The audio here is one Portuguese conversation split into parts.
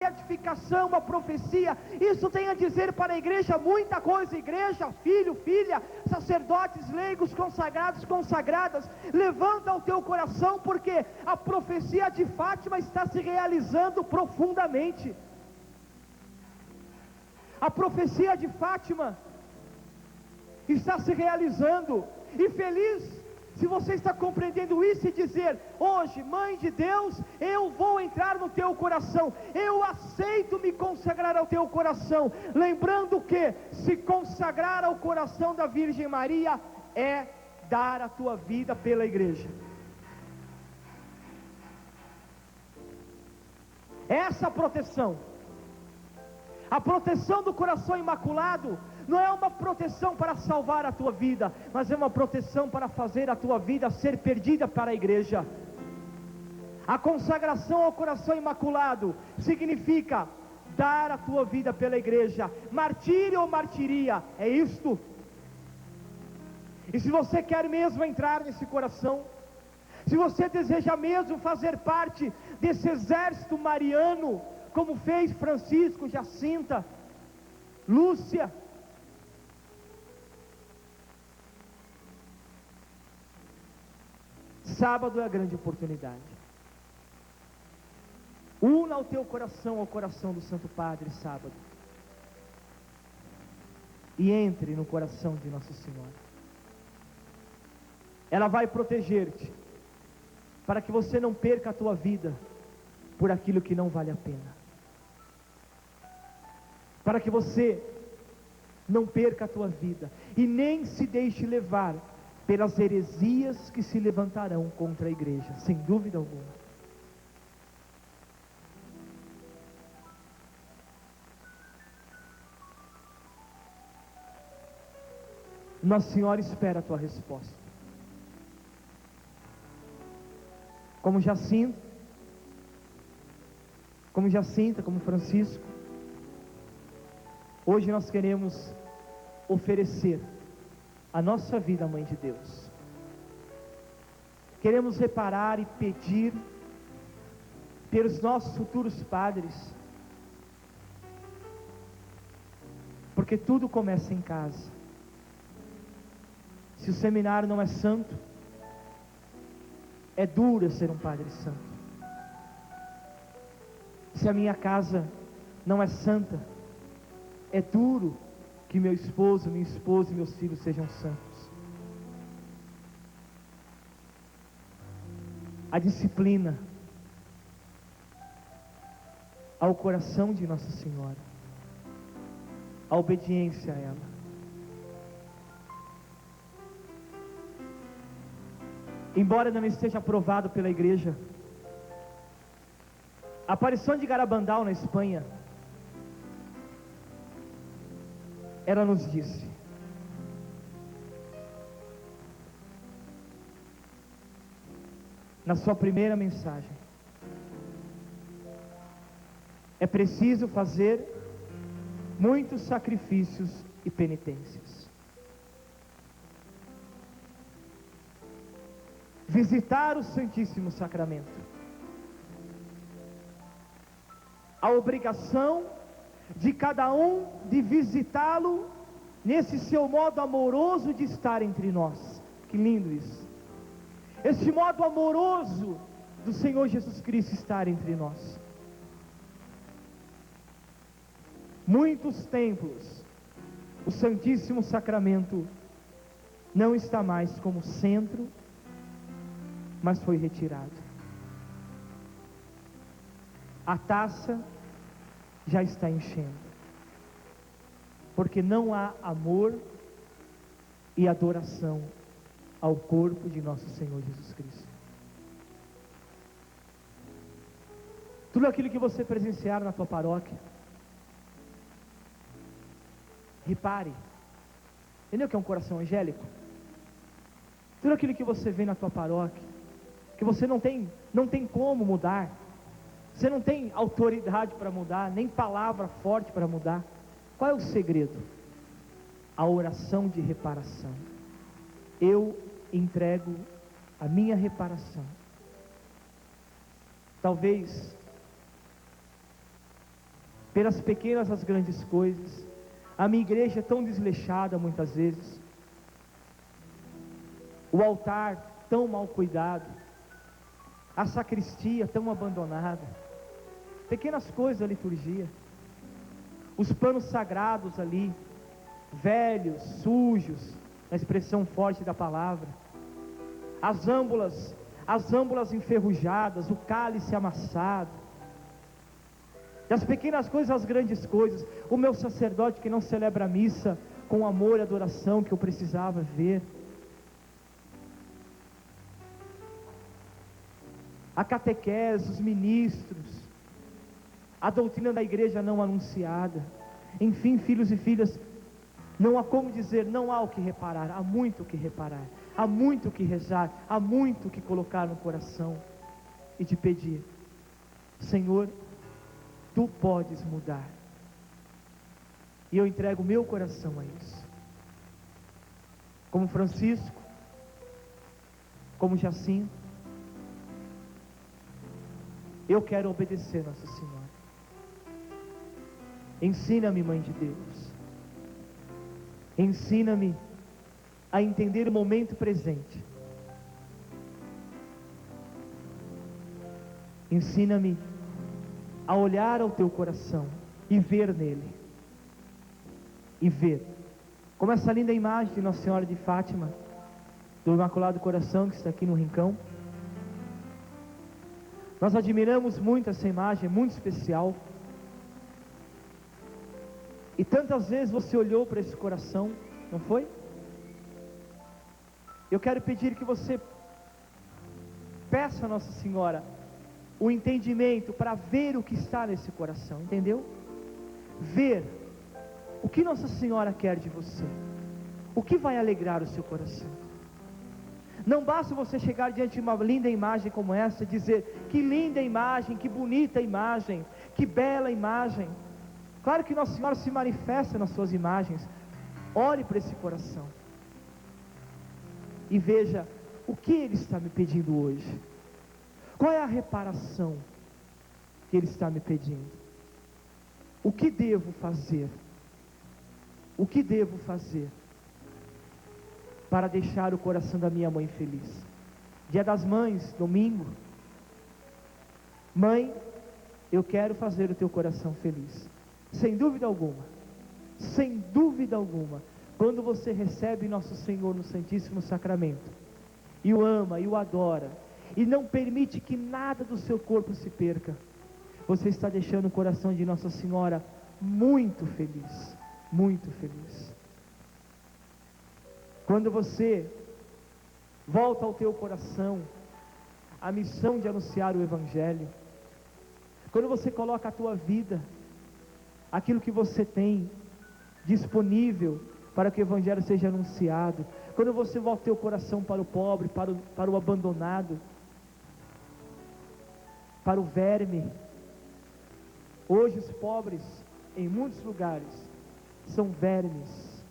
edificação, uma profecia. Isso tem a dizer para a igreja muita coisa. Igreja, filho, filha, sacerdotes, leigos, consagrados, consagradas, levanta o teu coração, porque a profecia de Fátima está se realizando profundamente. A profecia de Fátima está se realizando, e feliz se você está compreendendo isso e dizer: hoje, Mãe de Deus, eu vou entrar no teu coração, eu aceito me consagrar ao teu coração, lembrando que se consagrar ao coração da Virgem Maria é dar a tua vida pela igreja. Essa proteção, a proteção do coração imaculado, não é uma proteção para salvar a tua vida, mas é uma proteção para fazer a tua vida ser perdida para a igreja. A consagração ao coração imaculado significa dar a tua vida pela igreja. Martírio ou martiria, é isto. E se você quer mesmo entrar nesse coração, se você deseja mesmo fazer parte desse exército mariano, como fez Francisco, Jacinta, Lúcia, sábado é a grande oportunidade. Una o teu coração ao coração do Santo Padre sábado, e entre no coração de Nossa Senhora. Ela vai proteger-te, para que você não perca a tua vida por aquilo que não vale a pena, para que você não perca a tua vida, e nem se deixe levar pelas heresias que se levantarão contra a igreja, sem dúvida alguma. Nossa Senhora espera a tua resposta. Como Jacinta, como Francisco, hoje nós queremos oferecer a nossa vida à Mãe de Deus. Queremos reparar e pedir pelos nossos futuros padres, porque tudo começa em casa. Se o seminário não é santo, é duro ser um padre santo. Se a minha casa não é santa, é duro que meu esposo, minha esposa e meus filhos sejam santos. A disciplina ao coração de Nossa Senhora, a obediência a ela. Embora não esteja aprovado pela igreja, a aparição de Garabandal na Espanha, ela nos disse: na sua primeira mensagem, é preciso fazer muitos sacrifícios e penitências, visitar o Santíssimo Sacramento, a obrigação de cada um de visitá-lo nesse seu modo amoroso de estar entre nós. Que lindo isso! Esse modo amoroso do Senhor Jesus Cristo estar entre nós. Muitos templos, o Santíssimo Sacramento não está mais como centro, mas foi retirado. A taça já está enchendo, porque não há amor e adoração ao corpo de nosso Senhor Jesus Cristo. Tudo aquilo que você presenciar na tua paróquia, repare, entendeu o que é um coração angélico? Tudo aquilo que você vê na tua paróquia, que você não tem como mudar, você não tem autoridade para mudar, nem palavra forte para mudar. Qual é o segredo? A oração de reparação. Eu entrego a minha reparação. Talvez pelas pequenas às grandes coisas. A minha igreja é tão desleixada muitas vezes, o altar tão mal cuidado, a sacristia tão abandonada, pequenas coisas da liturgia, os panos sagrados ali, velhos, sujos, na expressão forte da palavra, as âmbulas enferrujadas, o cálice amassado, das pequenas coisas às grandes coisas, o meu sacerdote que não celebra a missa com amor e adoração que eu precisava ver, a catequese, os ministros, a doutrina da igreja não anunciada, enfim, filhos e filhas, não há como dizer, não há o que reparar, há muito o que reparar, há muito o que rezar, há muito o que colocar no coração e te pedir: Senhor, Tu podes mudar, e eu entrego o meu coração a isso, como Francisco, como Jacinto, eu quero obedecer Nossa Senhora. Ensina-me, Mãe de Deus, ensina-me a entender o momento presente, ensina-me a olhar ao Teu coração e ver nele, e ver, como essa linda imagem de Nossa Senhora de Fátima, do Imaculado Coração, que está aqui no rincão. Nós admiramos muito essa imagem, é muito especial, e tantas vezes você olhou para esse coração, não foi? Eu quero pedir que você peça a Nossa Senhora o entendimento para ver o que está nesse coração, entendeu? Ver o que Nossa Senhora quer de você, o que vai alegrar o seu coração. Não basta você chegar diante de uma linda imagem como essa e dizer: que linda imagem, que bonita imagem, que bela imagem. Claro que Nossa Senhora se manifesta nas suas imagens. Olhe para esse coração e veja o que Ele está me pedindo hoje. Qual é a reparação que Ele está me pedindo? O que devo fazer? O que devo fazer para deixar o coração da minha mãe feliz? Dia das Mães, domingo. Mãe, eu quero fazer o teu coração feliz. Sem dúvida alguma, sem dúvida alguma, quando você recebe Nosso Senhor no Santíssimo Sacramento, e o ama, e o adora, e não permite que nada do seu corpo se perca, você está deixando o coração de Nossa Senhora muito feliz, muito feliz. Quando você volta ao teu coração a missão de anunciar o Evangelho, quando você coloca a tua vida, aquilo que você tem disponível para que o Evangelho seja anunciado, quando você volta o teu coração para o pobre, para o abandonado, para o verme. Hoje os pobres, em muitos lugares, são vermes.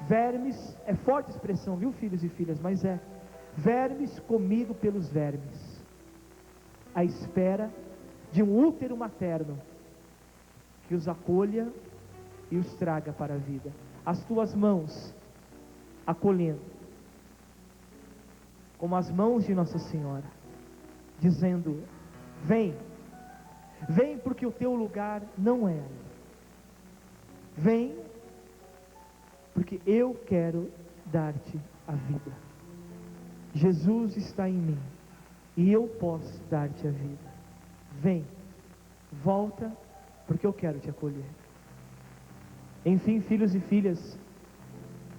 Vermes, é forte expressão, viu, filhos e filhas, mas é vermes comido pelos vermes, à espera de um útero materno que os acolha e os traga para a vida. As tuas mãos acolhendo, como as mãos de Nossa Senhora, dizendo: vem, vem, porque o teu lugar não é ali. Vem, porque eu quero dar-te a vida. Jesus está em mim e eu posso dar-te a vida. Vem, volta, porque eu quero te acolher. Enfim, filhos e filhas,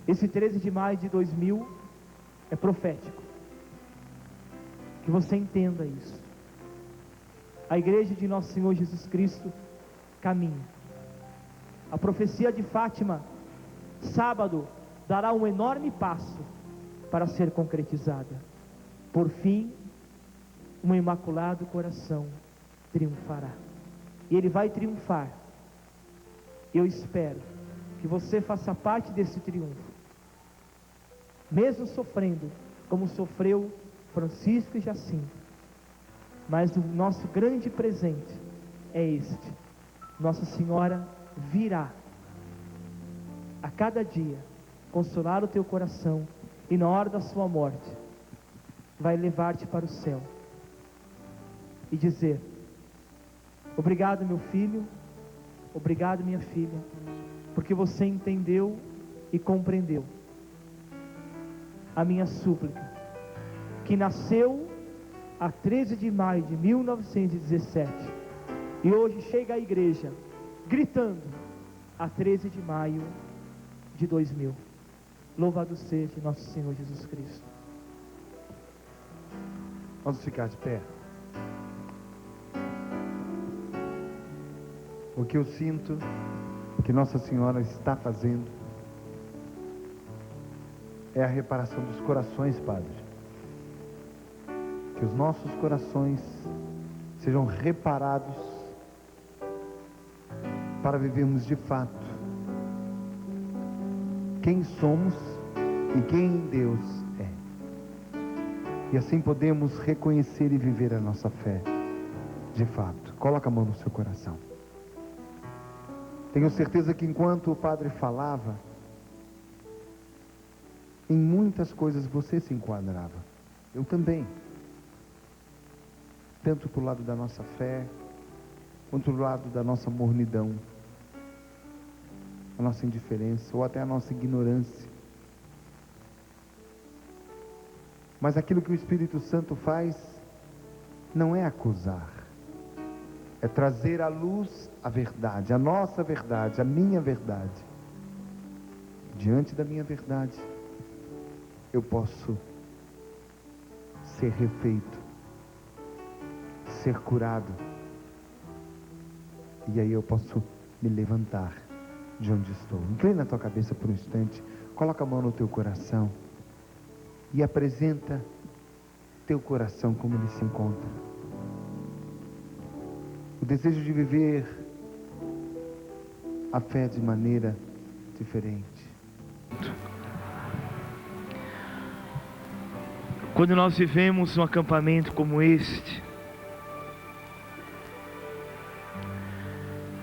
esse 13 de maio de 2000 é profético. Que você entenda isso. A igreja de Nosso Senhor Jesus Cristo caminha. A profecia de Fátima, sábado, dará um enorme passo para ser concretizada. Por fim, um Imaculado Coração triunfará. E ele vai triunfar. Eu espero que você faça parte desse triunfo, mesmo sofrendo como sofreu Francisco e Jacinto. Mas o nosso grande presente é este: Nossa Senhora virá a cada dia consolar o teu coração, e na hora da sua morte vai levar-te para o céu e dizer: obrigado, meu filho, obrigado, minha filha, porque você entendeu e compreendeu a minha súplica, que nasceu a 13 de maio de 1917, e hoje chega à igreja gritando a 13 de maio de 2000. Louvado seja nosso Senhor Jesus Cristo. Vamos ficar de pé. O que eu sinto que Nossa Senhora está fazendo é a reparação dos corações, Padre. Que os nossos corações sejam reparados para vivermos de fato quem somos e quem Deus é. E assim podemos reconhecer e viver a nossa fé de fato. Coloca a mão no seu coração. Tenho certeza que enquanto o Padre falava, em muitas coisas você se enquadrava. Eu também. Tanto para o lado da nossa fé, quanto do lado da nossa mornidão, a nossa indiferença, ou até a nossa ignorância. Mas aquilo que o Espírito Santo faz não é acusar, é trazer à luz a verdade, a nossa verdade, a minha verdade. Diante da minha verdade, eu posso ser refeito, ser curado, e aí eu posso me levantar de onde estou. Inclina a tua cabeça por um instante, coloca a mão no teu coração e apresenta teu coração como ele se encontra. O desejo de viver a fé de maneira diferente. Quando nós vivemos um acampamento como este,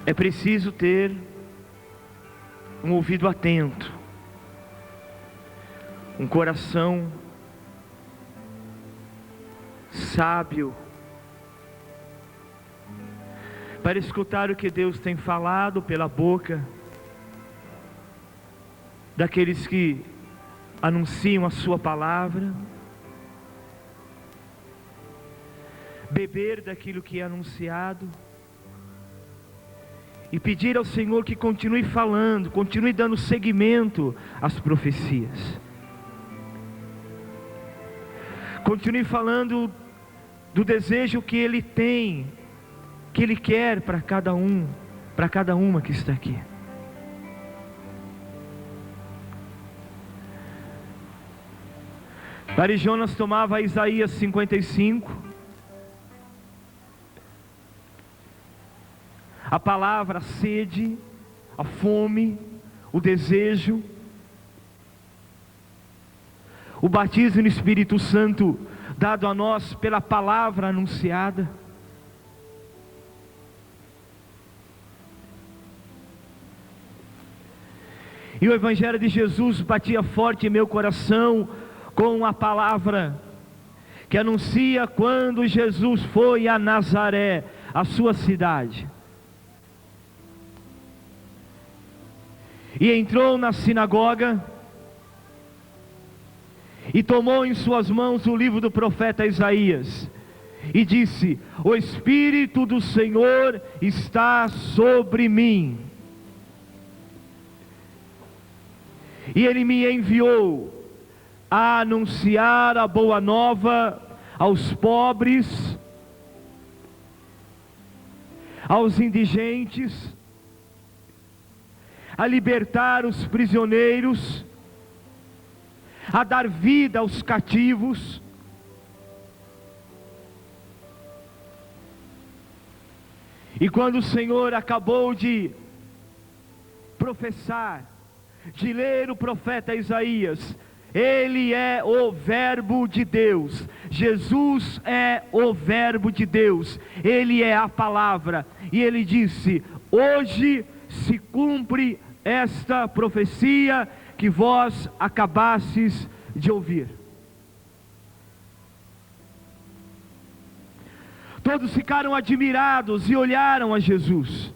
é preciso ter um ouvido atento, um coração sábio, para escutar o que Deus tem falado pela boca daqueles que anunciam a sua palavra, beber daquilo que é anunciado e pedir ao Senhor que continue falando, continue dando seguimento às profecias, continue falando do desejo que Ele tem, que Ele quer para cada um, para cada uma que está aqui. Padre Jonas tomava Isaías 55, a palavra, a sede, a fome, o desejo, o batismo no Espírito Santo dado a nós pela palavra anunciada. E o Evangelho de Jesus batia forte em meu coração com a palavra que anuncia quando Jesus foi a Nazaré, a sua cidade, e entrou na sinagoga e tomou em suas mãos o livro do profeta Isaías e disse: o Espírito do Senhor está sobre mim, e Ele me enviou a anunciar a boa nova aos pobres, aos indigentes, a libertar os prisioneiros, a dar vida aos cativos, e quando o Senhor acabou de professar, de ler o profeta Isaías, Ele é o Verbo de Deus, Jesus é o Verbo de Deus, Ele é a palavra, e Ele disse: hoje se cumpre esta profecia que vós acabastes de ouvir. Todos ficaram admirados e olharam a Jesus.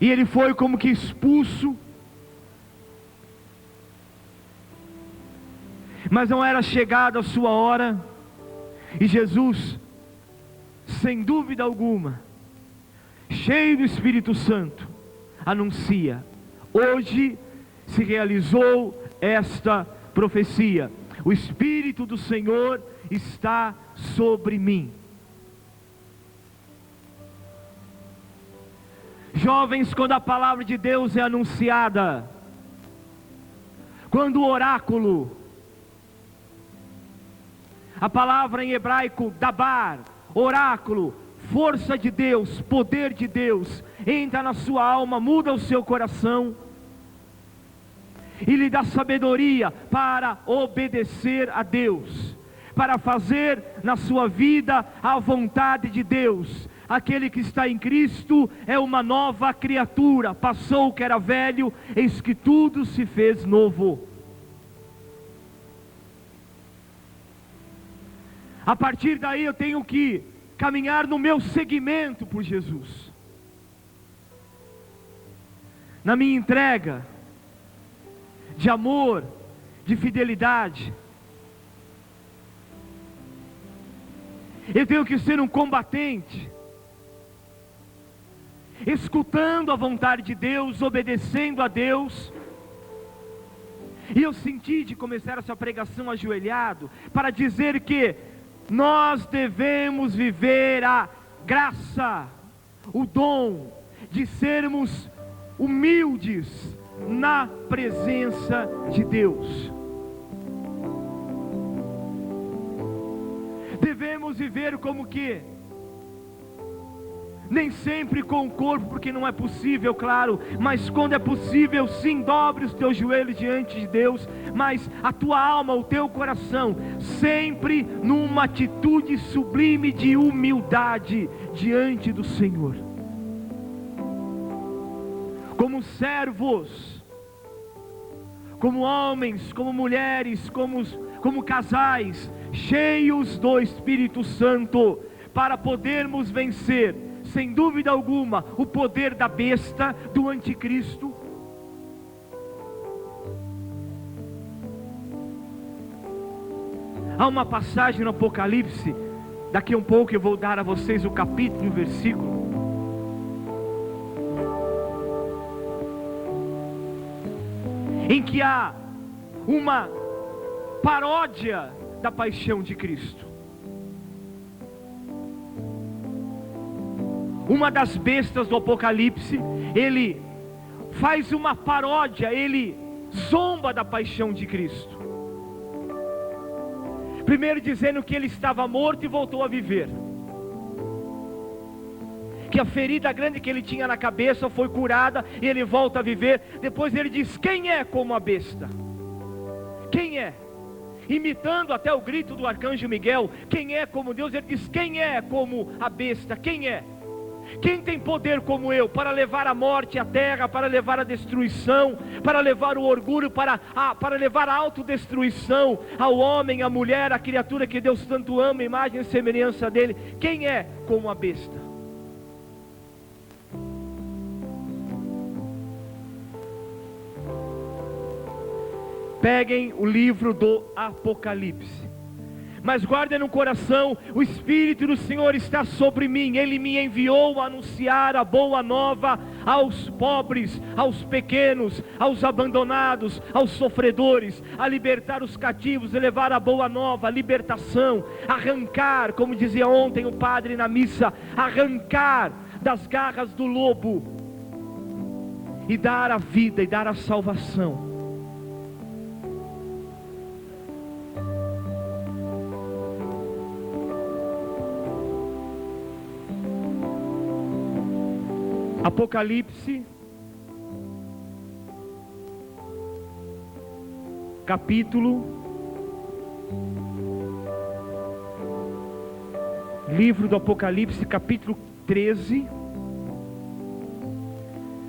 E ele foi como que expulso. Mas não era chegada a sua hora. E Jesus, sem dúvida alguma, cheio do Espírito Santo, anuncia: hoje se realizou esta profecia. O Espírito do Senhor está sobre mim. Jovens, quando a palavra de Deus é anunciada, quando o oráculo, a palavra em hebraico dabar, oráculo, força de Deus, poder de Deus, entra na sua alma, muda o seu coração e lhe dá sabedoria para obedecer a Deus, para fazer na sua vida a vontade de Deus. Aquele que está em Cristo é uma nova criatura, passou o que era velho, eis que tudo se fez novo. A partir daí eu tenho que caminhar no meu seguimento por Jesus, na minha entrega de amor, de fidelidade. Eu tenho que ser um combatente, escutando a vontade de Deus, obedecendo a Deus. E eu senti de começar essa pregação ajoelhado, para dizer que nós devemos viver a graça, o dom de sermos humildes na presença de Deus. Devemos viver como que nem sempre com o corpo, porque não é possível, claro, mas quando é possível, sim, dobre os teus joelhos diante de Deus, mas a tua alma, o teu coração, sempre numa atitude sublime de humildade diante do Senhor, como servos, como homens, como mulheres, como casais, cheios do Espírito Santo, para podermos vencer, sem dúvida alguma, o poder da besta, do anticristo. Há uma passagem no Apocalipse, daqui a um pouco eu vou dar a vocês o capítulo e o versículo, em que há uma paródia da paixão de Cristo. Uma das bestas do Apocalipse, ele faz uma paródia, ele zomba da paixão de Cristo. Primeiro dizendo que ele estava morto e voltou a viver, que a ferida grande que ele tinha na cabeça foi curada e ele volta a viver. Depois ele diz: quem é como a besta? Quem é? Imitando até o grito do arcanjo Miguel: quem é como Deus? Ele diz: quem é como a besta? Quem é? Quem tem poder como eu, para levar a morte à terra, para levar a destruição, para levar o orgulho, para levar a autodestruição ao homem, à mulher, à criatura que Deus tanto ama, imagem e semelhança dele? Quem é como a besta? Peguem o livro do Apocalipse, mas guardem no coração: o Espírito do Senhor está sobre mim, Ele me enviou a anunciar a boa nova aos pobres, aos pequenos, aos abandonados, aos sofredores, a libertar os cativos, a levar a boa nova, a libertação, arrancar, como dizia ontem o padre na missa, arrancar das garras do lobo, e dar a vida e dar a salvação. Apocalipse, capítulo Livro do Apocalipse, capítulo 13,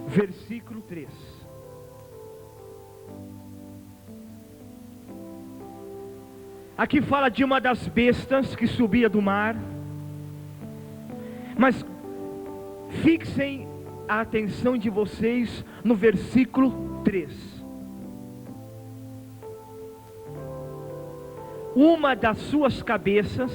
versículo 3. Aqui fala de uma das bestas que subia do mar, mas fixem a atenção de vocês no versículo 3. Uma das suas cabeças,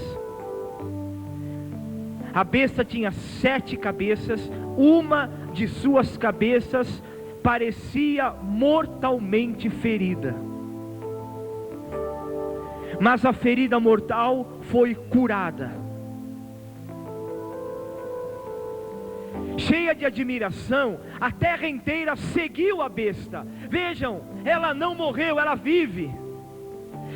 a besta tinha 7 cabeças, uma de suas cabeças parecia mortalmente ferida, mas a ferida mortal foi curada. Cheia de admiração, a terra inteira seguiu a besta. Vejam, ela não morreu, ela vive.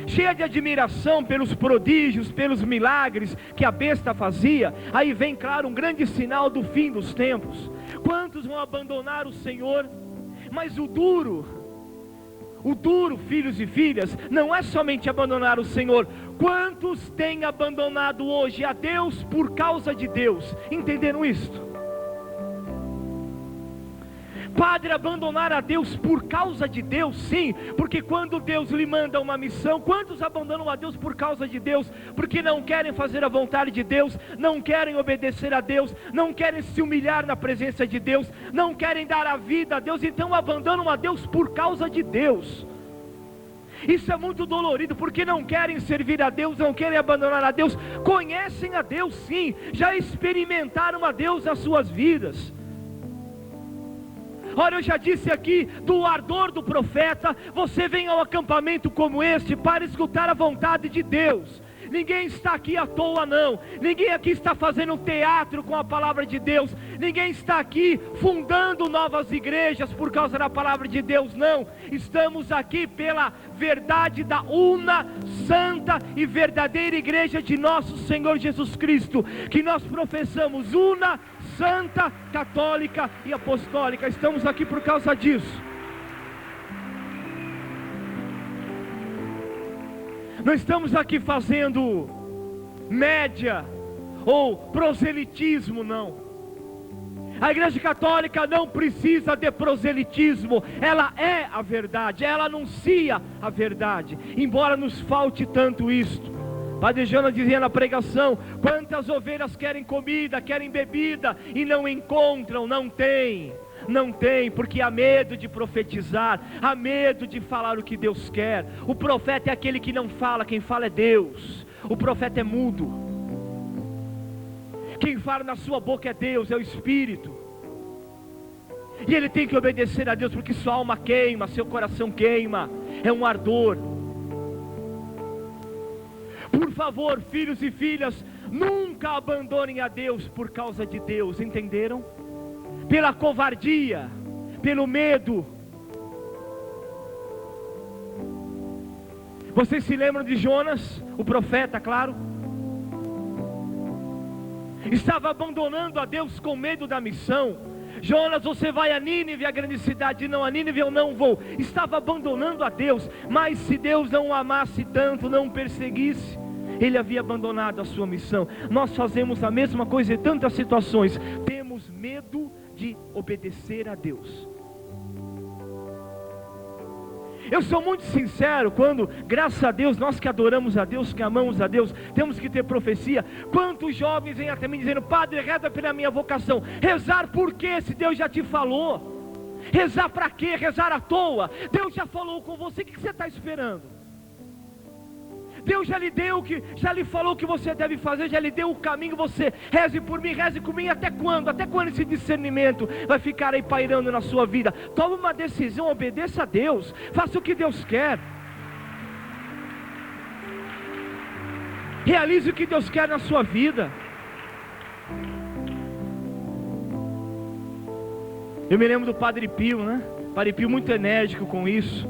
Cheia de admiração pelos prodígios, pelos milagres que a besta fazia. Aí vem, claro, um grande sinal do fim dos tempos. Quantos vão abandonar o Senhor? Mas o duro, filhos e filhas, não é somente abandonar o Senhor. Quantos têm abandonado hoje a Deus por causa de Deus? Entenderam isto? Padre, abandonar a Deus por causa de Deus? Sim, porque quando Deus lhe manda uma missão, quantos abandonam a Deus por causa de Deus? Porque não querem fazer a vontade de Deus, não querem obedecer a Deus, não querem se humilhar na presença de Deus, não querem dar a vida a Deus, então abandonam a Deus por causa de Deus. Isso é muito dolorido, porque não querem servir a Deus, não querem abandonar a Deus, conhecem a Deus sim, já experimentaram a Deus nas suas vidas. Ora, eu já disse aqui do ardor do profeta. Você vem ao acampamento como este para escutar a vontade de Deus. Ninguém está aqui à toa não. Ninguém aqui está fazendo teatro com a palavra de Deus. Ninguém está aqui fundando novas igrejas por causa da palavra de Deus, não. Estamos aqui pela verdade da una, santa e verdadeira igreja de nosso Senhor Jesus Cristo, que nós professamos una, santa, católica e apostólica. Estamos aqui por causa disso. Não estamos aqui fazendo média ou proselitismo, não. A Igreja Católica não precisa de proselitismo. Ela é a verdade, ela anuncia a verdade, embora nos falte tanto isto. Padre Jonas dizia na pregação: quantas ovelhas querem comida, querem bebida e não encontram, não tem, porque há medo de profetizar, há medo de falar o que Deus quer. O profeta é aquele que não fala, quem fala é Deus. O profeta é mudo. Quem fala na sua boca é Deus, é o Espírito. E ele tem que obedecer a Deus, porque sua alma queima, seu coração queima, é um ardor. Por favor, filhos e filhas, nunca abandonem a Deus por causa de Deus, entenderam? Pela covardia, pelo medo. Vocês se lembram de Jonas, o profeta, claro? Estava abandonando a Deus com medo da missão. Jonas, você vai a Nínive, a grande cidade. Não, a Nínive eu não vou. Estava abandonando a Deus. Mas se Deus não o amasse tanto, não o perseguisse, ele havia abandonado a sua missão. Nós fazemos a mesma coisa em tantas situações. Temos medo de obedecer a Deus. Eu sou muito sincero quando, graças a Deus, nós que adoramos a Deus, que amamos a Deus, temos que ter profecia. Quantos jovens vêm até mim dizendo: padre, reza pela minha vocação. Rezar por quê, se Deus já te falou? Rezar para quê? Rezar à toa? Deus já falou com você, o que você está esperando? Deus já lhe deu, já lhe falou o que você deve fazer, já lhe deu o caminho. Você reze por mim, reze comigo. Até quando? Até quando esse discernimento vai ficar aí pairando na sua vida? Tome uma decisão, obedeça a Deus, faça o que Deus quer, realize o que Deus quer na sua vida. Eu me lembro do Padre Pio, né? Padre Pio muito enérgico com isso.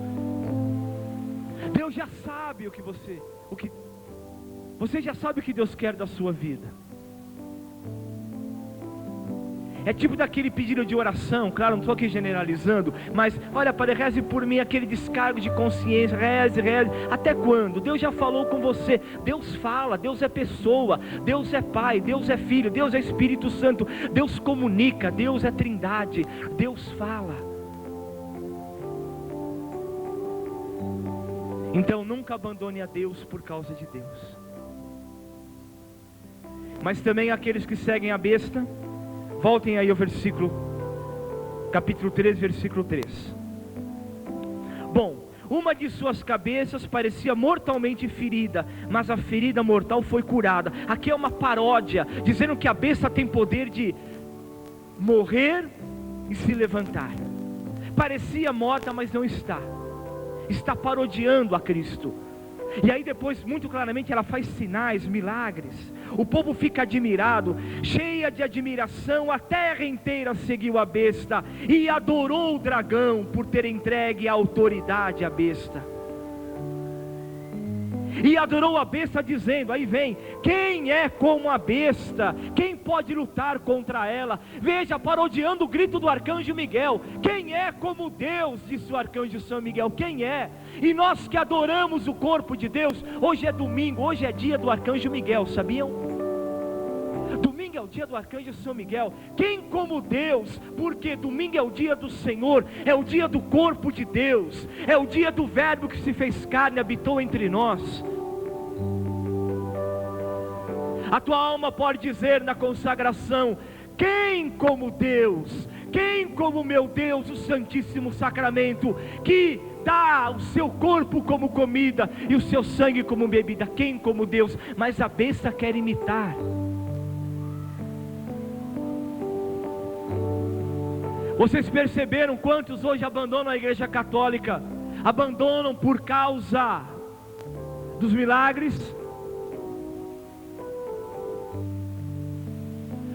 Deus já sabe você já sabe o que Deus quer da sua vida. É tipo daquele pedido de oração, claro, não estou aqui generalizando, mas olha, Padre, reze por mim, aquele descargo de consciência, reze, até quando? Deus já falou com você, Deus fala, Deus é pessoa, Deus é Pai, Deus é Filho, Deus é Espírito Santo, Deus comunica, Deus é Trindade, Deus fala. Então nunca abandone a Deus por causa de Deus. Mas também aqueles que seguem a besta, voltem aí ao versículo, capítulo 3, versículo 3. Bom, uma de suas cabeças parecia mortalmente ferida, mas a ferida mortal foi curada. Aqui é uma paródia, dizendo que a besta tem poder de morrer e se levantar. Parecia morta, mas não está. Está parodiando a Cristo. E aí depois, muito claramente, ela faz sinais, milagres. O povo fica admirado, cheia de admiração. A terra inteira seguiu a besta e adorou o dragão por ter entregue a autoridade à besta. E adorou a besta dizendo, aí vem, quem é como a besta? Quem pode lutar contra ela? Veja, parodiando o grito do arcanjo Miguel. Quem é como Deus? Disse o arcanjo São Miguel, quem é? E nós que adoramos o corpo de Deus, hoje é domingo, hoje é dia do arcanjo Miguel, sabiam? Domingo é o dia do arcanjo São Miguel. Quem como Deus? Porque domingo é o dia do Senhor, é o dia do corpo de Deus, é o dia do verbo que se fez carne e habitou entre nós. A tua alma pode dizer na consagração, quem como Deus? Quem como meu Deus, o Santíssimo Sacramento, que dá o seu corpo como comida e o seu sangue como bebida? Quem como Deus? Mas a besta quer imitar. Vocês perceberam quantos hoje abandonam a Igreja Católica? Abandonam por causa dos milagres?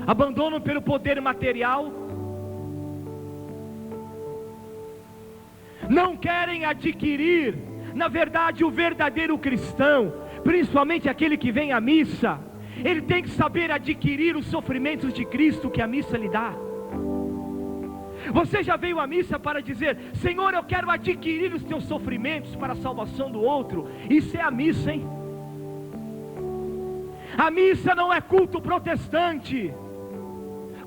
Abandonam pelo poder material? Não querem adquirir, na verdade, o verdadeiro cristão, principalmente aquele que vem à missa, ele tem que saber adquirir os sofrimentos de Cristo que a missa lhe dá. Você já veio à missa para dizer, Senhor, eu quero adquirir os teus sofrimentos para a salvação do outro? Isso é a missa, hein? A missa não é culto protestante,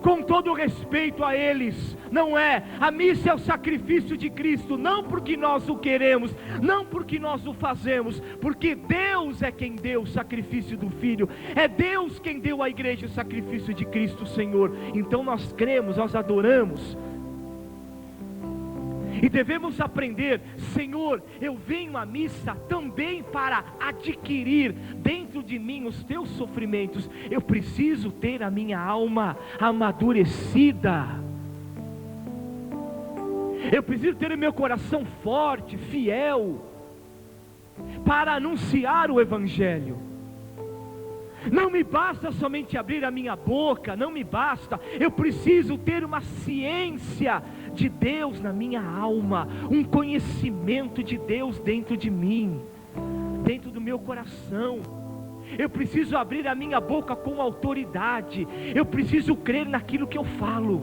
com todo respeito a eles, não é. A missa é o sacrifício de Cristo, não porque nós o queremos, não porque nós o fazemos, porque Deus é quem deu o sacrifício do Filho, é Deus quem deu à igreja o sacrifício de Cristo Senhor. Então nós cremos, nós adoramos, e devemos aprender, Senhor, eu venho à missa também para adquirir dentro de mim os teus sofrimentos. Eu preciso ter a minha alma amadurecida. Eu preciso ter o meu coração forte, fiel, para anunciar o Evangelho. Não me basta somente abrir a minha boca, não me basta. Eu preciso ter uma ciência de Deus na minha alma, um conhecimento de Deus dentro de mim, dentro do meu coração. Eu preciso abrir a minha boca com autoridade. Eu preciso crer naquilo que eu falo.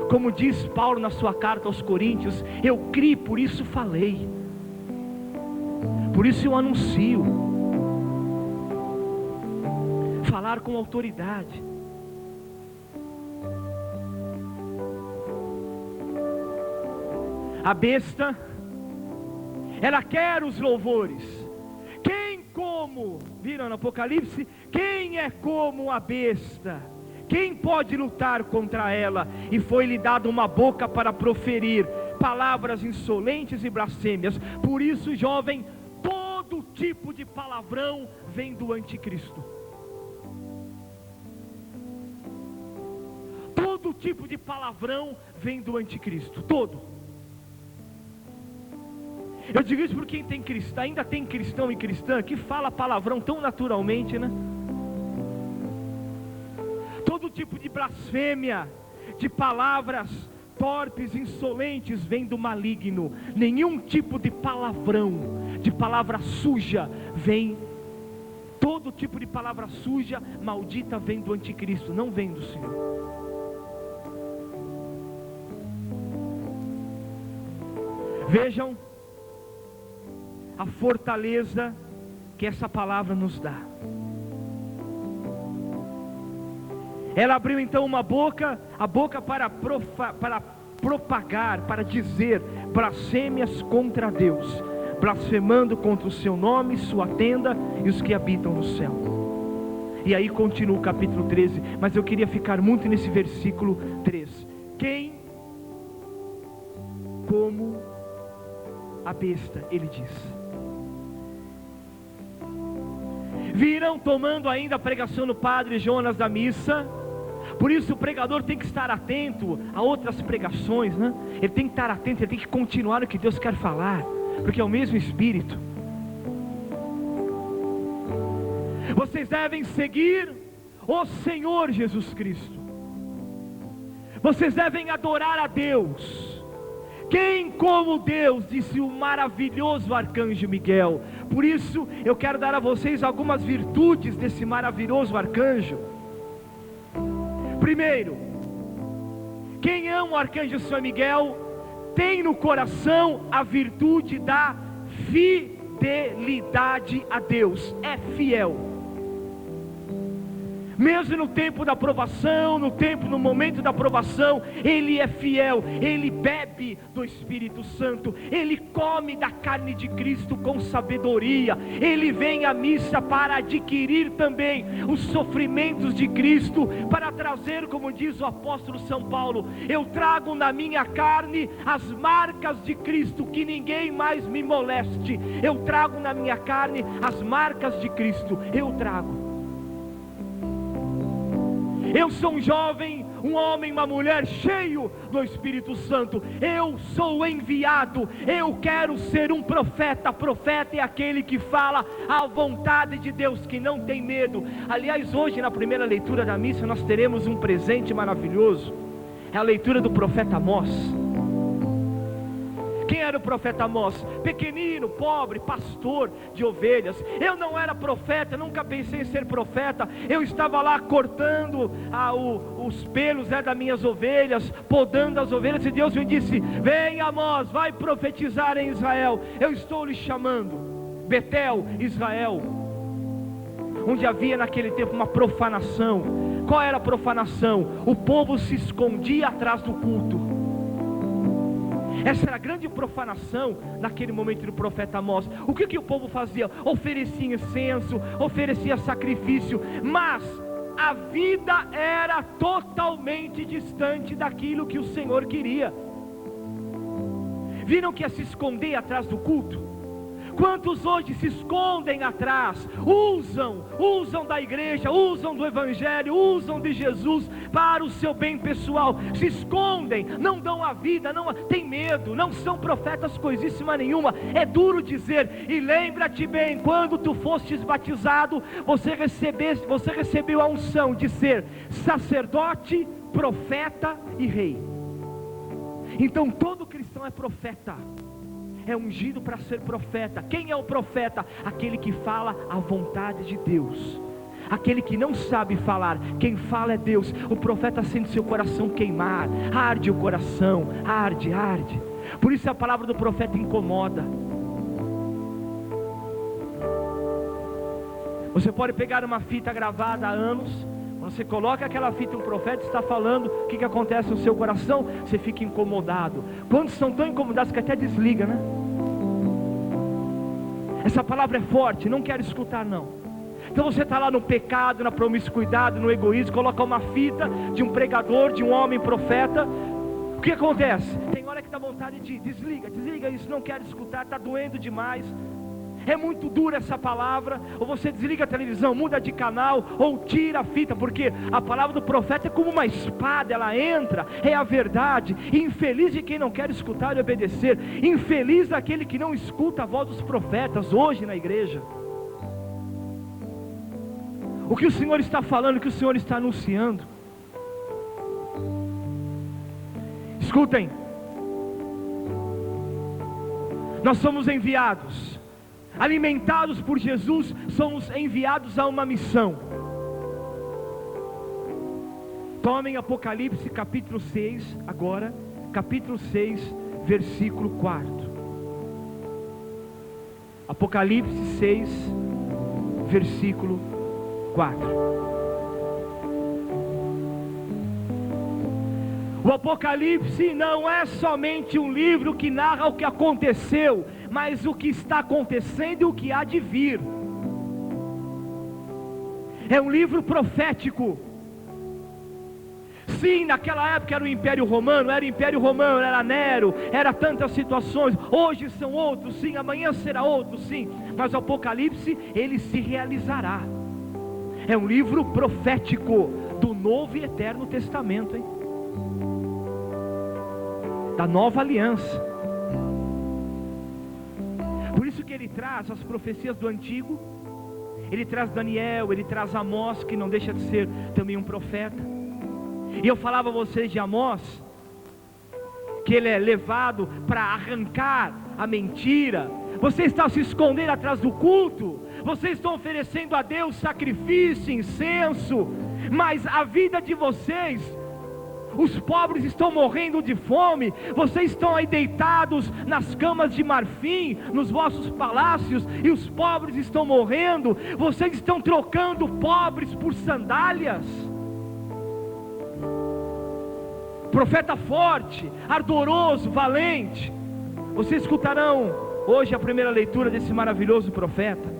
Como diz Paulo na sua carta aos Coríntios, eu criei, por isso falei, por isso eu anuncio. Falar com autoridade. A besta, ela quer os louvores. Quem como, viram no Apocalipse? Quem é como a besta? Quem pode lutar contra ela? E foi-lhe dada uma boca para proferir palavras insolentes e blasfêmias. Por isso, jovem, todo tipo de palavrão vem do anticristo. Todo tipo de palavrão vem do anticristo, todo. Eu digo isso porque quem tem cristão, ainda tem cristão e cristã que fala palavrão tão naturalmente, né? Todo tipo de blasfêmia, de palavras torpes, insolentes, vem do maligno. Nenhum tipo de palavrão, de palavra suja, vem. Todo tipo de palavra suja, maldita, vem do anticristo, não vem do Senhor. Vejam a fortaleza que essa palavra nos dá. Ela abriu então a boca para propagar, para dizer blasfêmias contra Deus, blasfemando contra o seu nome, sua tenda e os que habitam no céu. E aí continua o capítulo 13, mas eu queria ficar muito nesse versículo 3. Quem como a besta, ele diz. Viram tomando ainda a pregação do padre Jonas da missa. Por isso o pregador tem que estar atento a outras pregações, né? Ele tem que estar atento, ele tem que continuar o que Deus quer falar, porque é o mesmo Espírito. Vocês devem seguir o Senhor Jesus Cristo. Vocês devem adorar a Deus. Quem como Deus, disse o maravilhoso arcanjo Miguel. Por isso eu quero dar a vocês algumas virtudes desse maravilhoso arcanjo. Primeiro, quem ama o arcanjo São Miguel tem no coração a virtude da fidelidade a Deus. É fiel. Mesmo no tempo da provação, no momento da provação, ele é fiel, ele bebe do Espírito Santo, ele come da carne de Cristo com sabedoria, ele vem à missa para adquirir também os sofrimentos de Cristo, para trazer, como diz o apóstolo São Paulo, eu trago na minha carne as marcas de Cristo, que ninguém mais me moleste. Eu trago na minha carne as marcas de Cristo, eu trago. Eu sou um jovem, um homem, uma mulher cheio do Espírito Santo. Eu sou enviado. Eu quero ser um profeta. Profeta é aquele que fala a vontade de Deus, que não tem medo. Aliás, hoje na primeira leitura da missa nós teremos um presente maravilhoso. É a leitura do profeta Amós. Quem era o profeta Amós? Pequenino, pobre, pastor de ovelhas. Eu não era profeta, nunca pensei em ser profeta. Eu estava lá cortando os pelos das minhas ovelhas, podando as ovelhas, e Deus me disse: vem Amós, vai profetizar em Israel. Eu estou lhe chamando. Betel, Israel, onde havia naquele tempo uma profanação. Qual era a profanação? O povo se escondia atrás do culto. Essa era a grande profanação naquele momento do profeta Amós. O que o povo fazia? Oferecia incenso, oferecia sacrifício, mas a vida era totalmente distante daquilo que o Senhor queria. Viram que é se esconder atrás do culto? Quantos hoje se escondem atrás, usam da igreja, usam do evangelho, usam de Jesus para o seu bem pessoal, se escondem, não dão a vida, não tem medo, não são profetas coisíssima nenhuma. É duro dizer, e lembra-te bem, quando tu fostes batizado, você recebeu a unção de ser sacerdote, profeta e rei. Então todo cristão é profeta, é ungido para ser profeta. Quem é o profeta? Aquele que fala a vontade de Deus. Aquele que não sabe falar, quem fala é Deus. O profeta sente seu coração queimar, arde o coração, arde. Por isso a palavra do profeta incomoda. Você pode pegar uma fita gravada há anos, quando você coloca aquela fita, um profeta está falando, o que acontece no seu coração? Você fica incomodado. Quantos são tão incomodados que até desliga, né? Essa palavra é forte, não quero escutar não. Então você está lá no pecado, na promiscuidade, no egoísmo, coloca uma fita de um pregador, de um homem profeta. O que acontece? Tem hora que dá vontade de desliga isso, não quero escutar, está doendo demais. É muito dura essa palavra. Ou você desliga a televisão, muda de canal, ou tira a fita, porque a palavra do profeta é como uma espada, ela entra, é a verdade. Infeliz de quem não quer escutar e obedecer. Infeliz daquele que não escuta a voz dos profetas hoje na igreja. O que o Senhor está falando, o que o Senhor está anunciando. Escutem, nós somos enviados, alimentados por Jesus, somos enviados a uma missão. Tomem Apocalipse capítulo 6 agora, capítulo 6, versículo 4. Apocalipse 6, versículo 4. O Apocalipse não é somente um livro que narra o que aconteceu, mas o que está acontecendo e o que há de vir. É um livro profético. Sim, naquela época era o Império Romano, era Nero, era tantas situações. Hoje são outros, sim, amanhã será outro, sim. Mas o Apocalipse, ele se realizará. É um livro profético do Novo e Eterno Testamento, hein? Da nova aliança. Por isso que ele traz as profecias do Antigo, ele traz Daniel, ele traz Amós, que não deixa de ser também um profeta. E eu falava a vocês de Amós, que ele é levado para arrancar a mentira. Vocês estão se escondendo atrás do culto, vocês estão oferecendo a Deus sacrifício, incenso, mas a vida de vocês, os pobres estão morrendo de fome, vocês estão aí deitados nas camas de marfim, nos vossos palácios, e os pobres estão morrendo, vocês estão trocando pobres por sandálias. Profeta forte, ardoroso, valente. Vocês escutarão hoje a primeira leitura desse maravilhoso profeta.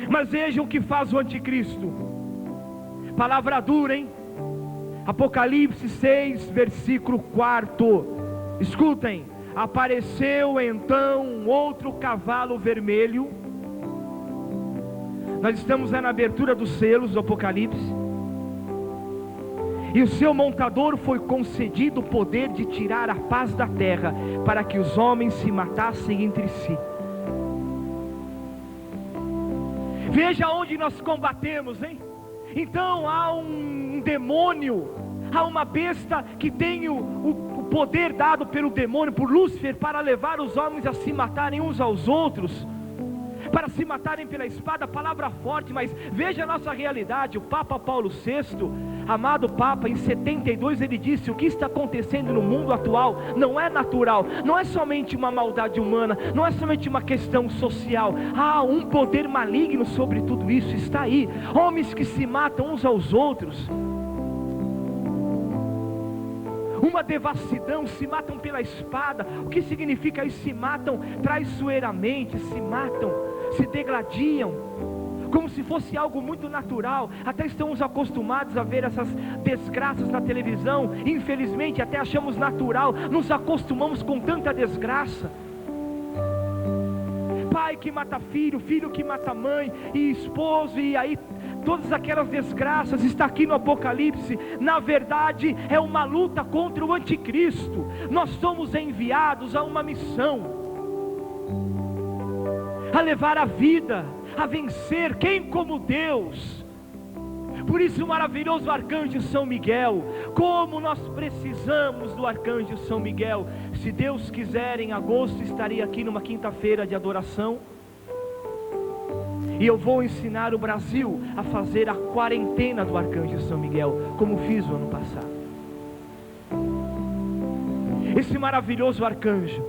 Mas vejam o que faz o anticristo. Palavra dura, hein? Apocalipse 6, versículo 4. Escutem. Apareceu então um outro cavalo vermelho. Nós estamos na abertura dos selos do Apocalipse. E o seu montador foi concedido o poder de tirar a paz da terra, para que os homens se matassem entre si. Veja onde nós combatemos, hein? Então há um demônio, há uma besta que tem o poder dado pelo demônio, por Lúcifer, para levar os homens a se matarem uns aos outros, para se matarem pela espada. Palavra forte, mas veja a nossa realidade. O Papa Paulo VI, amado Papa, em 72 ele disse: o que está acontecendo no mundo atual não é natural, não é somente uma maldade humana, não é somente uma questão social. Há um poder maligno sobre tudo isso, está aí, homens que se matam uns aos outros, uma devassidão, se matam pela espada. O que significa isso? Se matam traiçoeiramente, se matam, se degladiam, como se fosse algo muito natural. Até estamos acostumados a ver essas desgraças na televisão, infelizmente até achamos natural, nos acostumamos com tanta desgraça. Pai que mata filho, filho que mata mãe, e esposo, e aí todas aquelas desgraças. Está aqui no Apocalipse. Na verdade é uma luta contra o anticristo. Nós somos enviados a uma missão, a levar a vida, a vencer. Quem como Deus? Por isso o maravilhoso arcanjo São Miguel. Como nós precisamos do arcanjo São Miguel. Se Deus quiser, em agosto estarei aqui numa quinta-feira de adoração, e eu vou ensinar o Brasil a fazer a quarentena do arcanjo São Miguel, como fiz o ano passado. Esse maravilhoso arcanjo,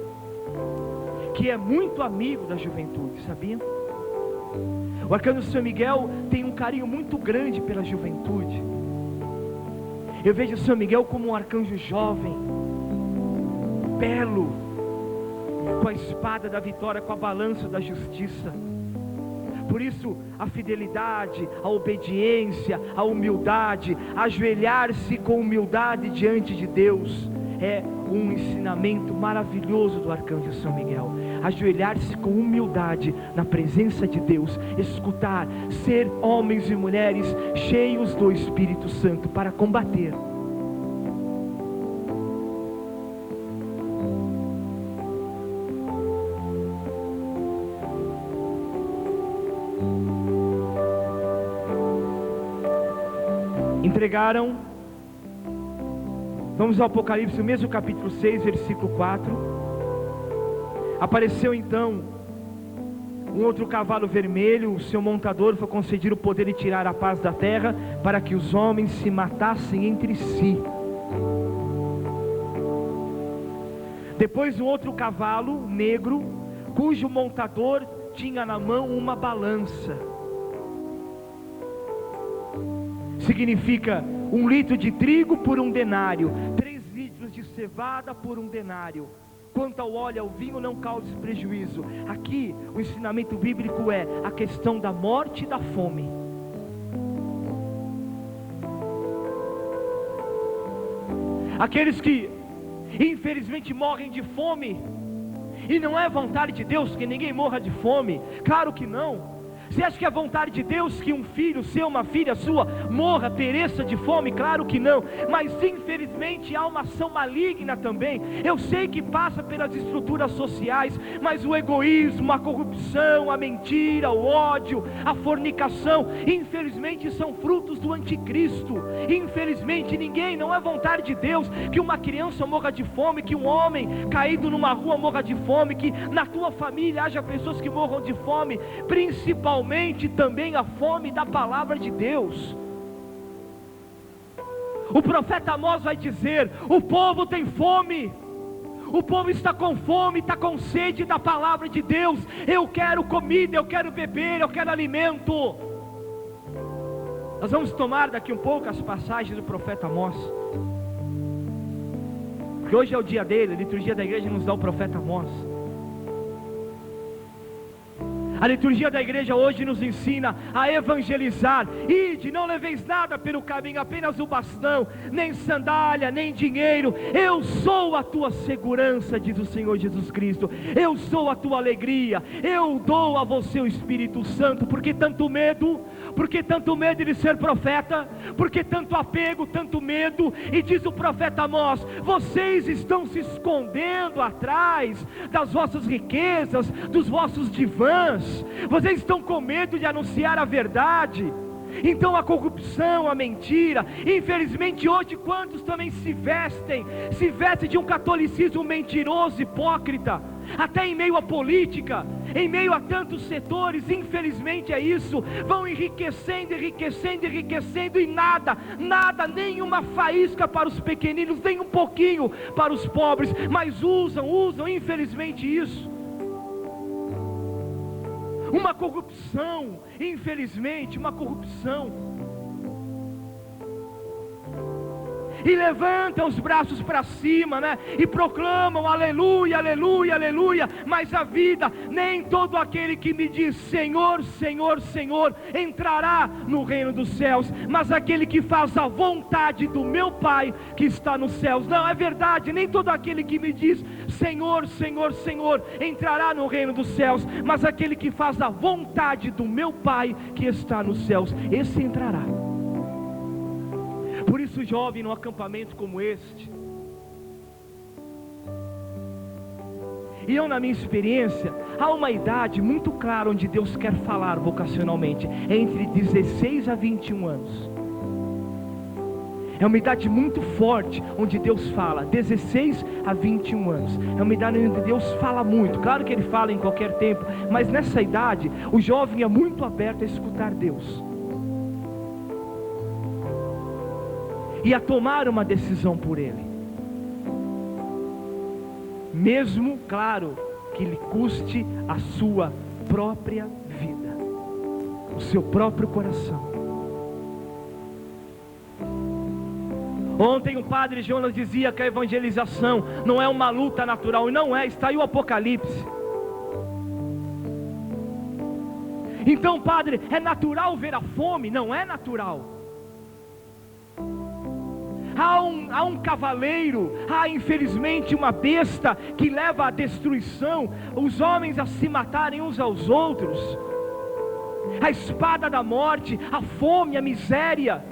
que é muito amigo da juventude, sabiam? O arcanjo São Miguel tem um carinho muito grande pela juventude. Eu vejo São Miguel como um arcanjo jovem, belo, com a espada da vitória, com a balança da justiça. Por isso a fidelidade, a obediência, a humildade, ajoelhar-se com humildade diante de Deus, é um ensinamento maravilhoso do arcanjo São Miguel. Ajoelhar-se com humildade na presença de Deus, escutar, ser homens e mulheres cheios do Espírito Santo para combater. Entregaram. Vamos ao Apocalipse, o mesmo capítulo 6, versículo 4. Apareceu então um outro cavalo vermelho, o seu montador foi concedido o poder de tirar a paz da terra, para que os homens se matassem entre si. Depois um outro cavalo negro, cujo montador tinha na mão uma balança. Significa 1 litro de trigo por 1 denário, 3 litros de cevada por 1 denário. Quanto ao óleo e ao vinho, não causes prejuízo. Aqui o ensinamento bíblico é a questão da morte e da fome. Aqueles que infelizmente morrem de fome, e não é vontade de Deus que ninguém morra de fome, claro que não. Você acha que é vontade de Deus que um filho seu, uma filha sua, morra, pereça de fome? Claro que não. Mas infelizmente há uma ação maligna também. Eu sei que passa pelas estruturas sociais, mas o egoísmo, a corrupção, a mentira, o ódio, a fornicação, infelizmente são frutos do anticristo. Infelizmente não é vontade de Deus que uma criança morra de fome, que um homem caído numa rua morra de fome, que na tua família haja pessoas que morram de fome, principalmente também a fome da palavra de Deus. O profeta Amós vai dizer: o povo tem fome, o povo está com fome, está com sede da palavra de Deus. Eu quero comida, eu quero beber, eu quero alimento. Nós vamos tomar daqui um pouco as passagens do profeta Amós, porque hoje é o dia dele. A liturgia da igreja nos dá o profeta Amós. A liturgia da igreja hoje nos ensina a evangelizar. Ide, não leveis nada pelo caminho, apenas o bastão, nem sandália, nem dinheiro. Eu sou a tua segurança, diz o Senhor Jesus Cristo. Eu sou a tua alegria. Eu dou a você o Espírito Santo. Por que tanto medo? Por que tanto medo de ser profeta? Por que tanto apego, tanto medo? E diz o profeta Amós: vocês estão se escondendo atrás das vossas riquezas, dos vossos divãs. Vocês estão com medo de anunciar a verdade. Então a corrupção, a mentira, infelizmente hoje quantos também se vestem de um catolicismo mentiroso, hipócrita, até em meio à política, em meio a tantos setores, infelizmente é isso, vão enriquecendo, e nada, nenhuma faísca para os pequeninos, nem um pouquinho para os pobres, mas usam infelizmente isso. Uma corrupção, infelizmente, uma corrupção. E levantam os braços para cima, e proclamam aleluia, aleluia, aleluia. Mas a vida, nem todo aquele que me diz Senhor, Senhor, Senhor, entrará no reino dos céus, mas aquele que faz a vontade do meu Pai que está nos céus. Não, é verdade, nem todo aquele que me diz Senhor, Senhor, Senhor, entrará no reino dos céus, mas aquele que faz a vontade do meu Pai que está nos céus, esse entrará. Por isso, jovem, num acampamento como este, e eu na minha experiência, há uma idade muito clara onde Deus quer falar vocacionalmente, é entre 16 a 21 anos. É uma idade muito forte onde Deus fala, 16 a 21 anos. É uma idade onde Deus fala muito. Claro que Ele fala em qualquer tempo, mas nessa idade o jovem é muito aberto a escutar Deus e a tomar uma decisão por Ele, mesmo, claro, que lhe custe a sua própria vida, o seu próprio coração. Ontem o padre Jonas dizia que a evangelização não é uma luta natural, e não é, está aí o Apocalipse. Então, padre, é natural ver a fome? Não é natural. Há um cavaleiro, há infelizmente uma besta que leva à destruição, os homens a se matarem uns aos outros, a espada da morte, a fome, a miséria.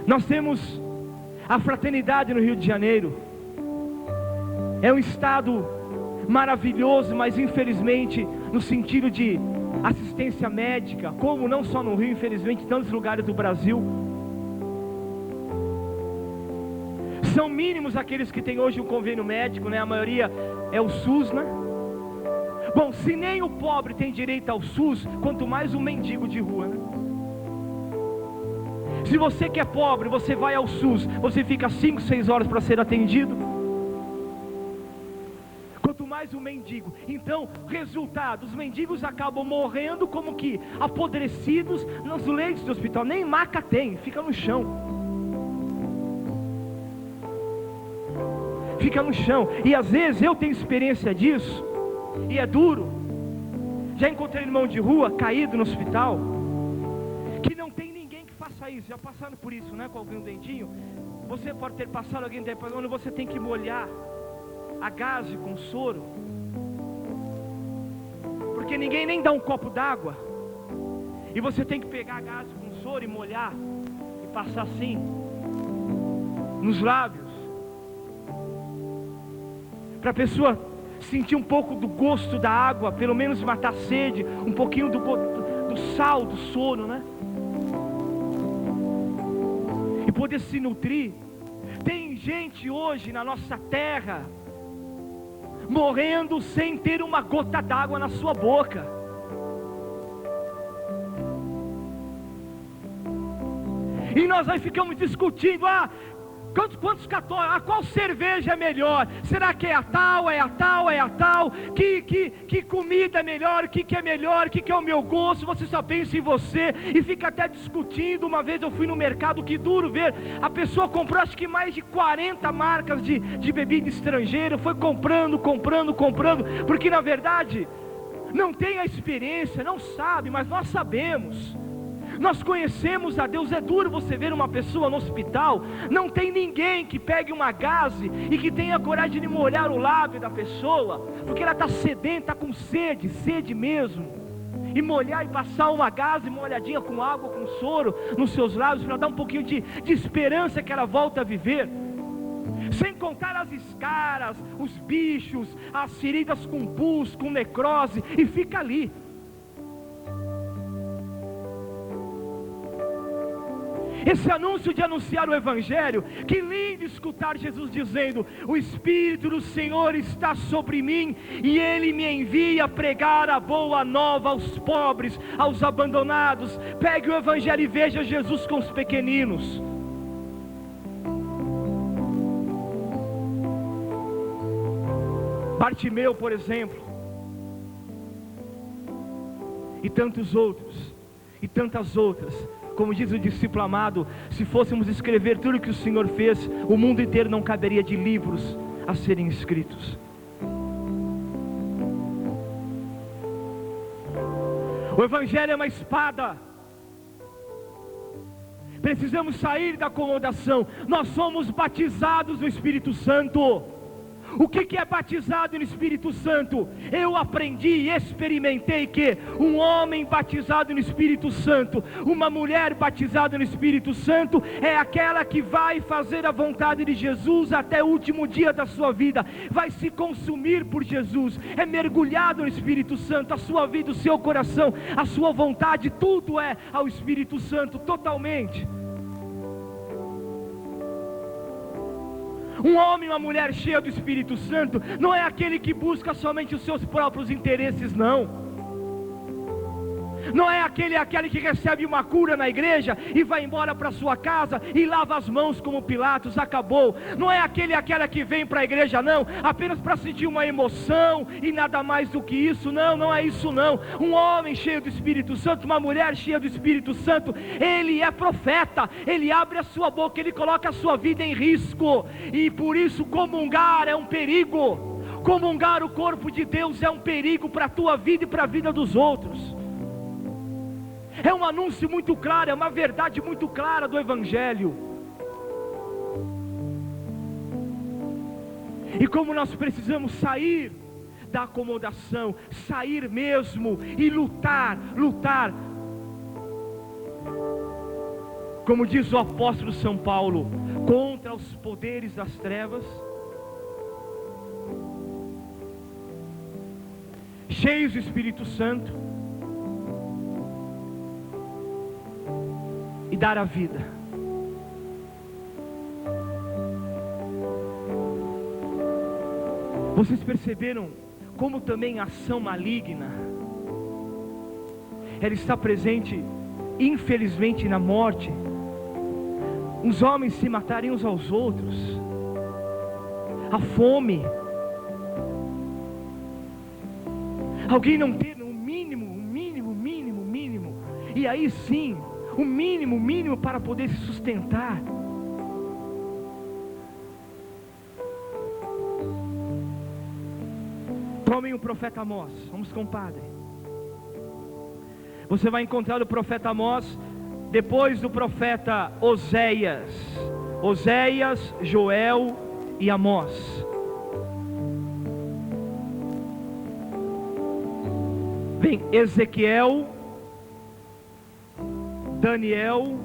Nós temos a fraternidade no Rio de Janeiro, é um estado maravilhoso, mas infelizmente no sentido de assistência médica, como não só no Rio, infelizmente em tantos lugares do Brasil, são mínimos aqueles que têm hoje um convênio médico, a maioria é o SUS, Bom, se nem o pobre tem direito ao SUS, quanto mais um mendigo de rua, Se você que é pobre, você vai ao SUS, você fica 5, 6 horas para ser atendido. mais um mendigo. Então, resultado, os mendigos acabam morrendo como que apodrecidos nos leitos do hospital. Nem maca tem, fica no chão. Fica no chão. E às vezes eu tenho experiência disso, e é duro. Já encontrei irmão de rua caído no hospital, que não tem ninguém que faça isso. Já passaram por isso, né? Com alguém no dentinho. Você pode ter passado alguém onde você tem que molhar a gaze com soro, porque ninguém nem dá um copo d'água, e você tem que pegar a gaze com soro e molhar e passar assim nos lábios, para a pessoa sentir um pouco do gosto da água, pelo menos matar a sede, um pouquinho do sal do soro, né? E poder se nutrir. Tem gente hoje na nossa terra morrendo sem ter uma gota d'água na sua boca. E nós aí ficamos discutindo, quantos católicos, qual cerveja é melhor? Será que é a tal, é a tal, é a tal? Que comida é melhor? O que é melhor? O que é o meu gosto? Você só pensa em você e fica até discutindo. Uma vez eu fui no mercado, que duro ver, a pessoa comprou acho que mais de 40 marcas de bebida estrangeira, foi comprando, porque na verdade não tem a experiência, não sabe, mas nós sabemos. Nós conhecemos a Deus. É duro você ver uma pessoa no hospital, não tem ninguém que pegue uma gaze e que tenha coragem de molhar o lábio da pessoa, porque ela está sedenta, está com sede mesmo, e molhar e passar uma gaze molhadinha com água, com soro nos seus lábios, para dar um pouquinho de esperança que ela volta a viver. Sem contar as escaras, os bichos, as feridas com pus, com necrose, e fica ali. Esse anúncio de anunciar o Evangelho, que lindo escutar Jesus dizendo: o Espírito do Senhor está sobre mim, e Ele me envia a pregar a boa nova aos pobres, aos abandonados. Pegue o Evangelho e veja Jesus com os pequeninos. Bartimeu, por exemplo, e tantos outros, e tantas outras. Como diz o discípulo amado, se fôssemos escrever tudo o que o Senhor fez, o mundo inteiro não caberia de livros a serem escritos. O Evangelho é uma espada. Precisamos sair da acomodação. Nós somos batizados no Espírito Santo. O que é batizado no Espírito Santo? Eu aprendi e experimentei que um homem batizado no Espírito Santo, uma mulher batizada no Espírito Santo, é aquela que vai fazer a vontade de Jesus até o último dia da sua vida, vai se consumir por Jesus, é mergulhado no Espírito Santo, a sua vida, o seu coração, a sua vontade, tudo é ao Espírito Santo, totalmente. Um homem e uma mulher cheia do Espírito Santo não é aquele que busca somente os seus próprios interesses, não. Não é aquele que recebe uma cura na igreja e vai embora para sua casa e lava as mãos como Pilatos, acabou. Não é aquela que vem para a igreja, não, apenas para sentir uma emoção e nada mais do que isso, não é isso não. Um homem cheio do Espírito Santo, uma mulher cheia do Espírito Santo, ele é profeta, ele abre a sua boca, ele coloca a sua vida em risco, e por isso comungar é um perigo. Comungar o corpo de Deus é um perigo para a tua vida e para a vida dos outros. É um anúncio muito claro, é uma verdade muito clara do Evangelho. E como nós precisamos sair da acomodação, sair mesmo e lutar, como diz o apóstolo São Paulo, contra os poderes das trevas, cheios do Espírito Santo, e dar a vida. Vocês perceberam como também a ação maligna, ela está presente, infelizmente, na morte. Os homens se matarem uns aos outros, a fome, Alguém não ter o mínimo, e aí sim, o mínimo para poder se sustentar. Tomem o profeta Amós, vamos com o padre. Você vai encontrar o profeta Amós depois do profeta Oséias, Joel e Amós. Vem Ezequiel, Daniel,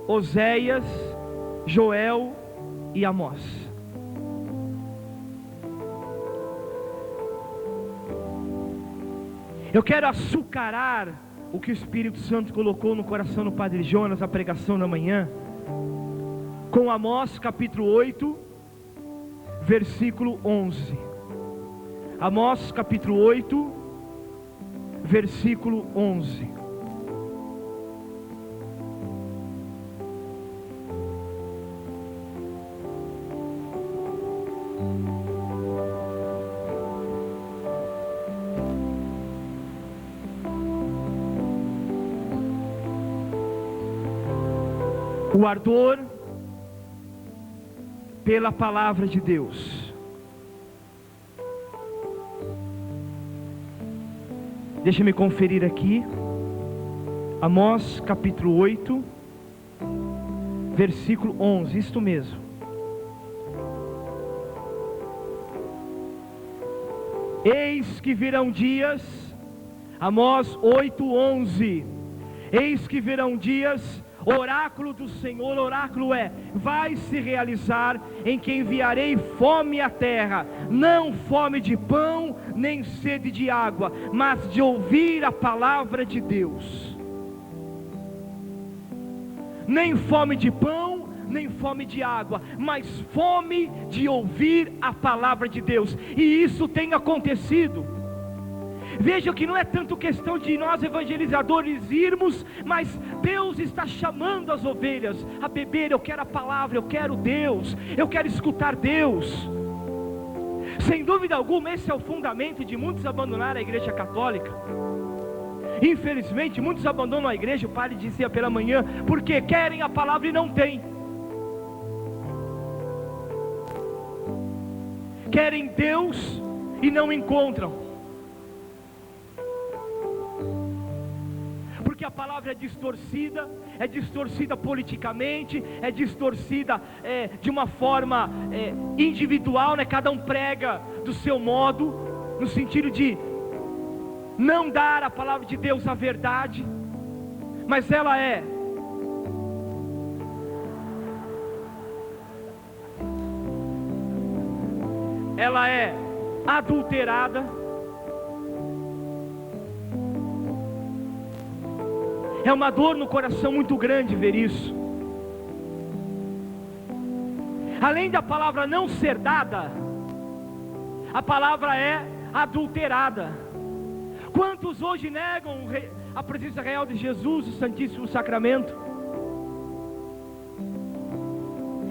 Oséias, Joel e Amós. Eu quero açucarar o que o Espírito Santo colocou no coração do Padre Jonas, a pregação da manhã, com Amós capítulo 8, versículo 11. Amós capítulo 8, versículo 11. O ardor pela palavra de Deus. Deixa-me conferir aqui. Amós capítulo 8, versículo 11, isto mesmo. Eis que virão dias, Amós 8, 11. Eis que virão dias, oráculo do Senhor, oráculo vai se realizar, em que enviarei fome à terra, não fome de pão, nem sede de água, mas de ouvir a palavra de Deus. Nem fome de pão, nem fome de água, mas fome de ouvir a palavra de Deus, e isso tem acontecido. Veja que não é tanto questão de nós evangelizadores irmos, mas Deus está chamando as ovelhas a beber. Eu quero a palavra, eu quero Deus, eu quero escutar Deus. Sem dúvida alguma, esse é o fundamento de muitos abandonar a igreja católica. Infelizmente, muitos abandonam a igreja, o padre dizia pela manhã, porque querem a palavra e não têm. Querem Deus e não encontram. Porque a palavra é distorcida politicamente, é distorcida de uma forma individual, né? Cada um prega do seu modo, no sentido de não dar a palavra de Deus a verdade, mas ela é adulterada. É uma dor no coração muito grande ver isso. Além da palavra não ser dada, a palavra é adulterada. Quantos hoje negam a presença real de Jesus, o Santíssimo Sacramento?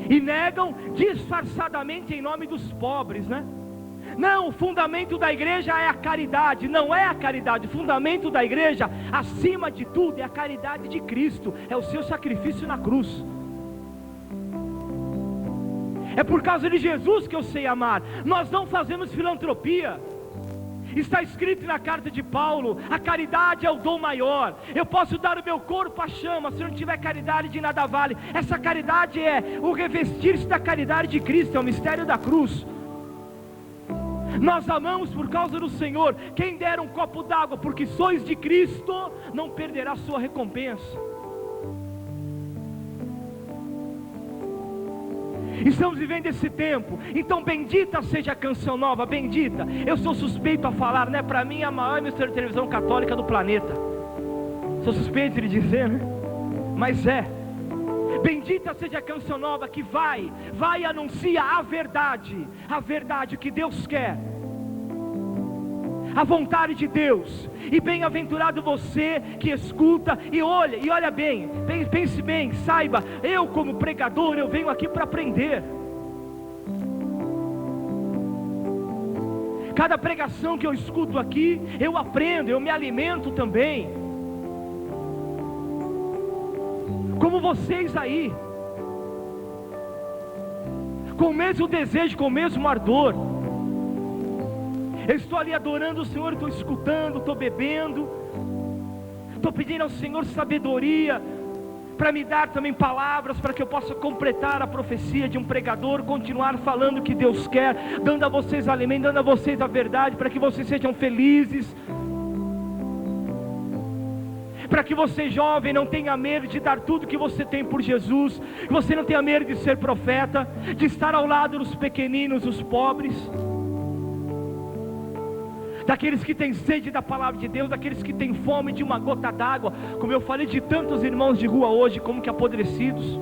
E negam disfarçadamente em nome dos pobres, né? Não, o fundamento da igreja é a caridade. Não é a caridade, o fundamento da igreja, acima de tudo, é a caridade de Cristo, é o seu sacrifício na cruz. É por causa de Jesus que eu sei amar. Nós não fazemos filantropia. Está escrito na carta de Paulo: a caridade é o dom maior. Eu posso dar o meu corpo à chama, se eu não tiver caridade, de nada vale. Essa caridade é o revestir-se da caridade de Cristo, é o mistério da cruz. Nós amamos por causa do Senhor. Quem der um copo d'água porque sois de Cristo, não perderá sua recompensa. Estamos vivendo esse tempo. Então bendita seja a Canção Nova, bendita. Eu sou suspeito a falar, né? Para mim é a maior emissora de televisão católica do planeta. Sou suspeito de dizer, né? Mas é. Bendita seja a Canção Nova, que vai anunciar a verdade que Deus quer, a vontade de Deus. E bem-aventurado você que escuta e olha bem, pense bem, saiba, eu como pregador, eu venho aqui para aprender. Cada pregação que eu escuto aqui, eu aprendo, eu me alimento também. Como vocês aí, com o mesmo desejo, com o mesmo ardor. Eu estou ali adorando o Senhor, estou escutando, estou bebendo, estou pedindo ao Senhor sabedoria, para me dar também palavras, para que eu possa completar a profecia de um pregador, continuar falando o que Deus quer, dando a vocês alimento, dando a vocês a verdade, para que vocês sejam felizes, para que você jovem não tenha medo de dar tudo que você tem por Jesus, que você não tenha medo de ser profeta, de estar ao lado dos pequeninos, dos pobres, daqueles que têm sede da palavra de Deus, daqueles que têm fome de uma gota d'água, como eu falei de tantos irmãos de rua hoje, como que apodrecidos.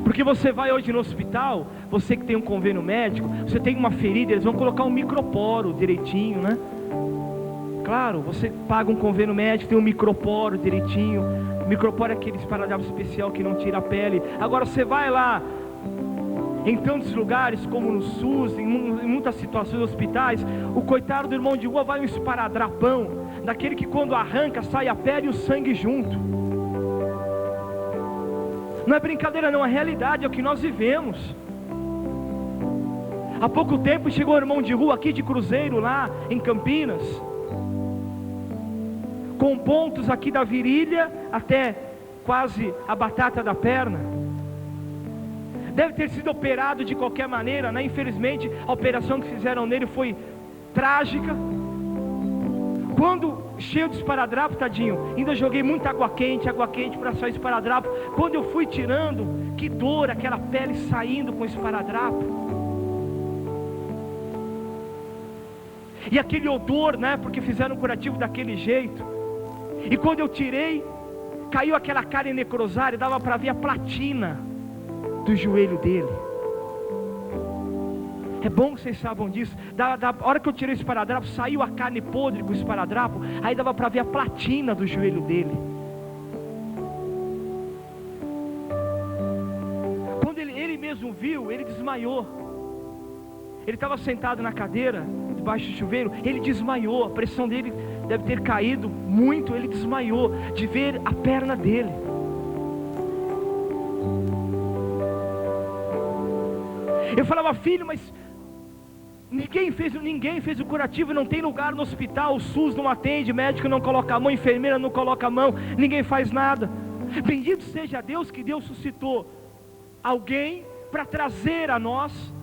Porque você vai hoje no hospital, você que tem um convênio médico, você tem uma ferida, eles vão colocar um microporo direitinho, né? Claro, você paga um convênio médico, tem um microporo direitinho. Microporo é aquele esparadrapo especial que não tira a pele. Agora você vai lá em tantos lugares, como no SUS, em muitas situações, hospitais, o coitado do irmão de rua vai um esparadrapão, daquele que quando arranca, sai a pele e o sangue junto. Não é brincadeira não, é realidade, é o que nós vivemos. Há pouco tempo chegou um irmão de rua aqui de Cruzeiro, lá em Campinas, com pontos aqui da virilha até quase a batata da perna. Deve ter sido operado de qualquer maneira, né? Infelizmente a operação que fizeram nele foi trágica. Quando cheio de esparadrapo, tadinho, ainda joguei muita água quente para sair esparadrapo. Quando eu fui tirando, que dor, aquela pele saindo com esparadrapo. E aquele odor, né? Porque fizeram um curativo daquele jeito. E quando eu tirei, caiu aquela carne necrosada, dava para ver a platina do joelho dele. É bom que vocês saibam disso. Da hora que eu tirei o esparadrapo, saiu a carne podre com o esparadrapo, aí dava para ver a platina do joelho dele. Quando ele mesmo viu, ele desmaiou. Ele estava sentado na cadeira, debaixo do chuveiro, ele desmaiou, a pressão dele deve ter caído muito, ele desmaiou, de ver a perna dele. Eu falava, filho, mas ninguém fez o curativo, não tem lugar no hospital, o SUS não atende, médico não coloca a mão, enfermeira não coloca a mão, ninguém faz nada. Bendito seja Deus que Deus suscitou alguém para trazer a nós